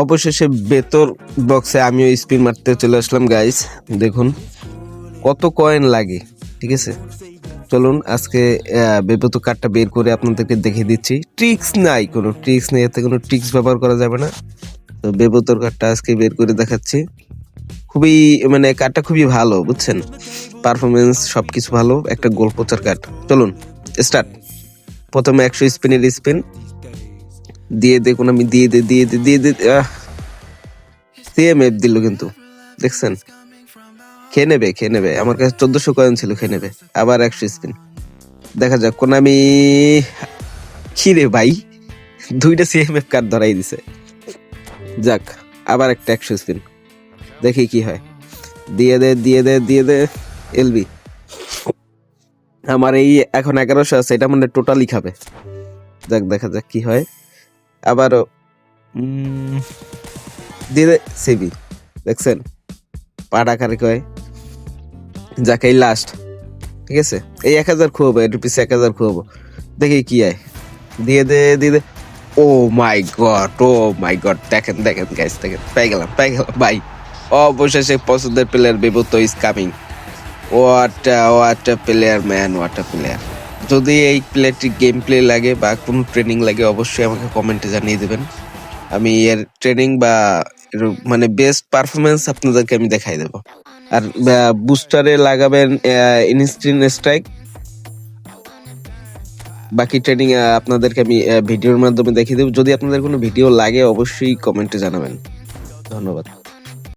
অবশেষে বেতর বক্সে আমিও স্পিন মারতে চলে আসলাম গাইস। দেখুন কত কয়েন লাগে, ঠিক আছে। চলুন আজকে বেপত কার্ডটা বের করে আপনাদেরকে দেখে দিচ্ছি। ট্রিক্স নাই, কোনো ট্রিক্স নেই, এতে কোনো ট্রিক্স ব্যবহার করা যাবে না। তো বেপতর কার্ডটা আজকে বের করে দেখাচ্ছি। খুবই মানে কার্ডটা খুবই ভালো, বুঝছেন, পারফরমেন্স সবকিছু ভালো, একটা গোল পোচার কার্ড। চলুন স্টার্ট। প্রথমে 100 স্পিনের স্পিন দিয়ে দেখুন, আমি দিয়ে সিএমএফ দিল, কিন্তু দেখছেন খেয়ে নেবে। আমার কাছে 1400 কয়েন ছিল, খেয়ে নেবে। আবার 100 স্পিন, দেখা যাক কোন আমি খিরে ভাই 2টা সিএমএফ কার্ড ধরাই দিছে। যাক, আবার একটা 100 স্পিন, দেখি কি হয়। দিয়ে দে এলবি। আমার এই এখন 1100 আছে, এটা মানে টোটালি খাবে। যাক, দেখা যাক কি হয়। আবারও দিয়ে দে সিবি, দেখছেন পাটা কারে কয়। যাক, এই লাস্ট, ঠিক আছে। এই 1000 খুয়াবো, এর পিছে 1000 খুয়াবো, দেখি কি হয়। দিয়ে দে। ও মাই গড, দেখেন গাইস, দেখেন পেয়ে গেলাম ভাই। অবশেষে পছন্দের player Bebeto is coming. What a player man, what a player. যদি এই প্লেয়ারটি গেম প্লে লাগে বা কোনো ট্রেনিং লাগে, অবশ্যই আমাকে কমেন্টে জানিয়ে দেবেন। আমি এর ট্রেনিং বা মানে বেস্ট পারফরমেন্স আপনাদেরকে আমি দেখাই দেবো। আর বুস্টারে লাগাবেন ইনস্ট্যান্ট স্ট্রাইক। বাকি ট্রেনিং আপনাদেরকে আমি ভিডিওর মাধ্যমে দেখিয়ে দেবো। যদি আপনাদের কোনো ভিডিও লাগে অবশ্যই কমেন্টে জানাবেন। ধন্যবাদ।